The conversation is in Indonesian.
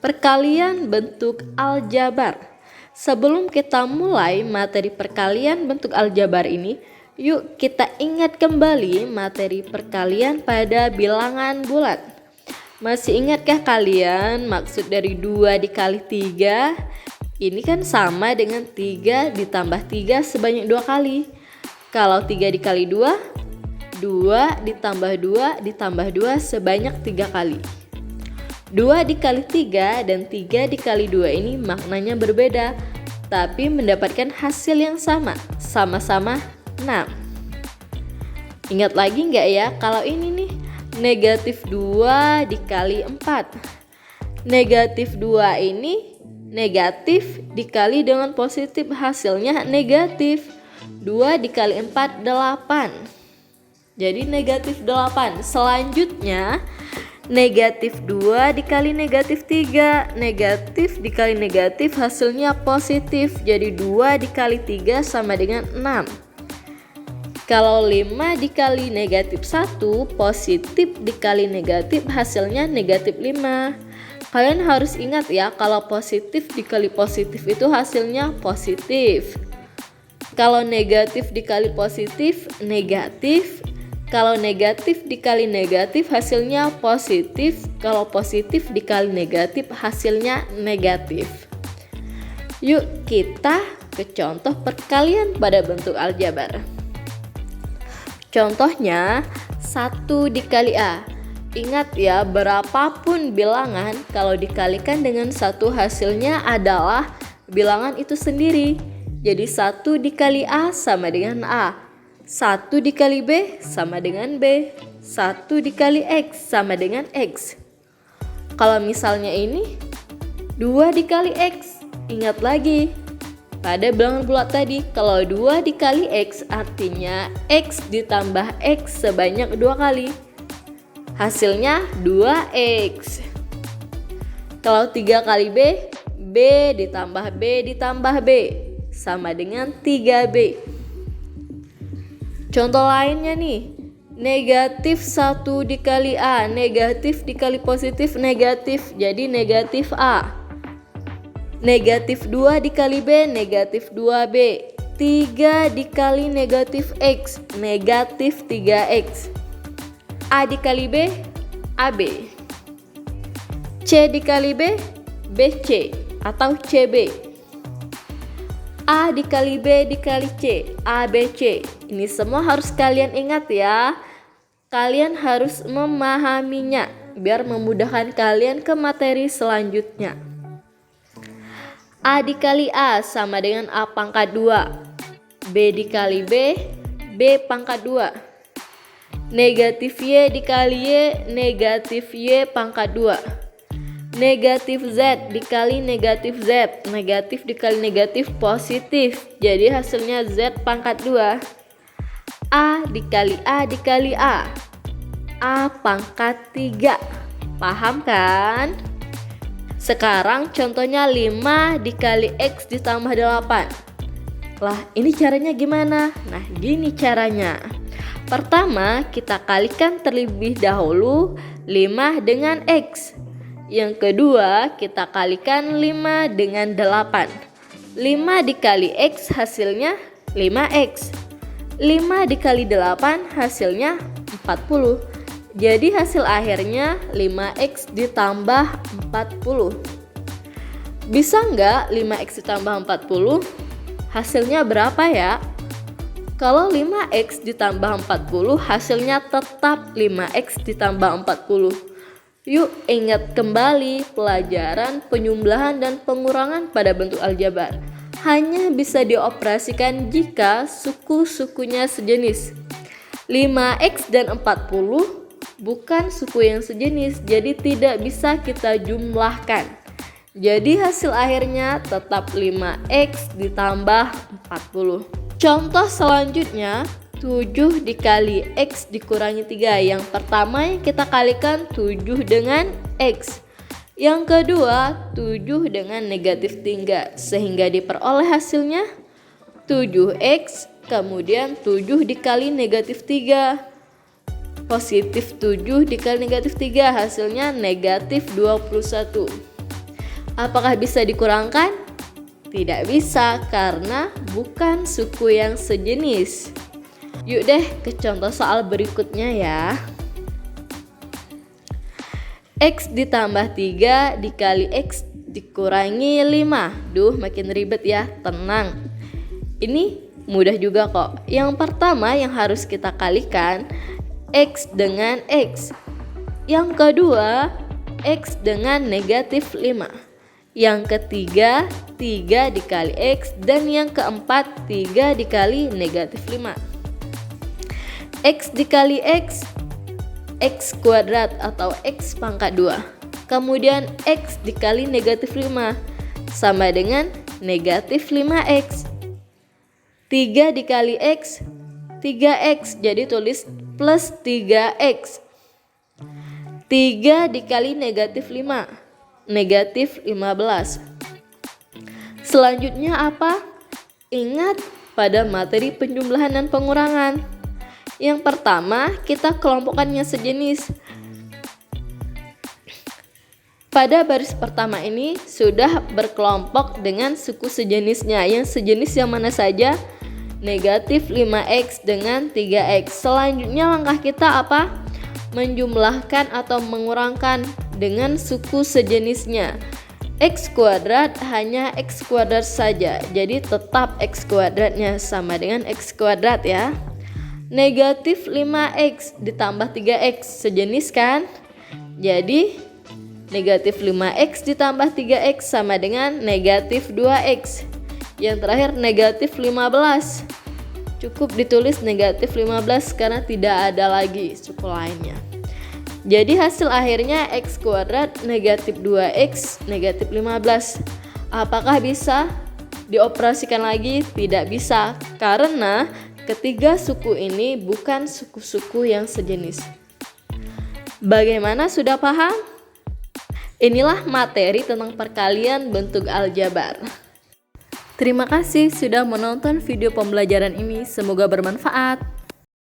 Perkalian bentuk aljabar. Sebelum kita mulai materi perkalian bentuk aljabar ini, yuk kita ingat kembali materi perkalian pada bilangan bulat. Masih ingatkah kalian maksud dari 2 dikali 3? Ini kan sama dengan 3 ditambah 3 sebanyak 2 kali. Kalau 3 dikali 2, 2 ditambah 2 ditambah 2 sebanyak 3 kali. 2 dikali 3 dan 3 dikali 2 ini maknanya berbeda, tapi mendapatkan hasil yang sama, sama-sama 6. Ingat lagi nggak ya kalau ini nih, negatif 2 dikali 4. Negatif 2 ini negatif dikali dengan positif, hasilnya negatif. 2 dikali 4, 8. Jadi negatif 8. Selanjutnya negatif 2 dikali negatif 3. Negatif dikali negatif hasilnya positif. Jadi 2 dikali 3 sama dengan 6. Kalau 5 dikali negatif 1, positif dikali negatif hasilnya negatif 5. Kalian harus ingat ya, kalau positif dikali positif itu hasilnya positif. Kalau negatif dikali positif, negatif. Kalau negatif dikali negatif hasilnya positif. Kalau positif dikali negatif hasilnya negatif. Yuk kita ke contoh perkalian pada bentuk aljabar. Contohnya 1 dikali A. Ingat ya, berapapun bilangan kalau dikalikan dengan 1 hasilnya adalah bilangan itu sendiri. Jadi 1 dikali A sama dengan A. 1 dikali B sama dengan B. 1 dikali X sama dengan X. Kalau misalnya ini 2 dikali X, ingat lagi pada bilangan bulat tadi, kalau 2 dikali X artinya X ditambah X sebanyak 2 kali. Hasilnya 2X. Kalau 3 kali B, B ditambah B ditambah B sama dengan 3B. Contoh lainnya nih, negatif 1 dikali A, negatif dikali positif negatif, jadi negatif A. Negatif 2 dikali B, negatif 2B. 3 dikali negatif X, negatif 3X. A dikali B, AB. C dikali B, BC atau CB. A dikali B dikali C, ABC. Ini semua harus kalian ingat ya. Kalian harus memahaminya biar memudahkan kalian ke materi selanjutnya. A dikali A sama dengan A pangkat 2. B dikali B, B pangkat 2. Negatif Y dikali Y, negatif Y pangkat 2. Negatif Z dikali negatif Z, negatif dikali negatif positif, jadi hasilnya Z pangkat 2. A dikali A dikali A, A pangkat 3. Paham kan? Sekarang contohnya 5 dikali X ditambah 8. Lah ini caranya gimana? Nah gini caranya. Pertama kita kalikan terlebih dahulu 5 dengan X. Yang kedua kita kalikan 5 dengan 8. 5 dikali X hasilnya 5X. 5 dikali 8 hasilnya 40. Jadi hasil akhirnya 5X ditambah 40. Bisa nggak 5X ditambah 40? Hasilnya berapa ya? Kalau 5X ditambah 40 hasilnya tetap 5X ditambah 40. Yuk ingat kembali pelajaran penyumblahan dan pengurangan pada bentuk aljabar. Hanya bisa dioperasikan jika suku-sukunya sejenis. 5X dan 40 bukan suku yang sejenis, jadi tidak bisa kita jumlahkan. Jadi hasil akhirnya tetap 5X ditambah 40. Contoh selanjutnya 7 dikali X dikurangi 3. Yang pertama yang kita kalikan 7 dengan X. Yang kedua 7 dengan negatif 3. Sehingga diperoleh hasilnya 7X kemudian 7 dikali negatif 3. Positif 7 dikali negatif 3 hasilnya negatif 21. Apakah bisa dikurangkan? Tidak bisa karena bukan suku yang sejenis. Yuk deh ke contoh soal berikutnya ya. X ditambah 3 dikali X dikurangi 5. Duh, makin ribet ya, tenang. Ini mudah juga kok. Yang pertama yang harus kita kalikan X dengan X. Yang kedua X dengan negatif 5. Yang ketiga 3 dikali X. Dan yang keempat 3 dikali negatif 5. X dikali X, X kuadrat atau X pangkat 2. Kemudian X dikali negatif 5 sama dengan negatif 5X. 3 dikali X, 3X, jadi tulis plus 3X. 3 dikali negatif 5, negatif 15. Selanjutnya apa? Ingat pada materi penjumlahan dan pengurangan. Yang pertama, kita kelompokkannya sejenis. Pada baris pertama ini sudah berkelompok dengan suku sejenisnya. Yang sejenis yang mana saja? Negatif 5X dengan 3X. Selanjutnya langkah kita apa? Menjumlahkan atau mengurangkan dengan suku sejenisnya. X kuadrat hanya X kuadrat saja. Jadi tetap X kuadratnya sama dengan X kuadrat ya. Negatif 5X ditambah 3X sejenis kan? Jadi negatif 5X ditambah 3X sama dengan negatif 2X. Yang terakhir negatif 15. Cukup ditulis negatif 15 karena tidak ada lagi suku lainnya. Jadi hasil akhirnya X kuadrat negatif 2X negatif 15. Apakah bisa dioperasikan lagi? Tidak bisa karena ketiga suku ini bukan suku-suku yang sejenis. Bagaimana, sudah paham? Inilah materi tentang perkalian bentuk aljabar. Terima kasih sudah menonton video pembelajaran ini, semoga bermanfaat.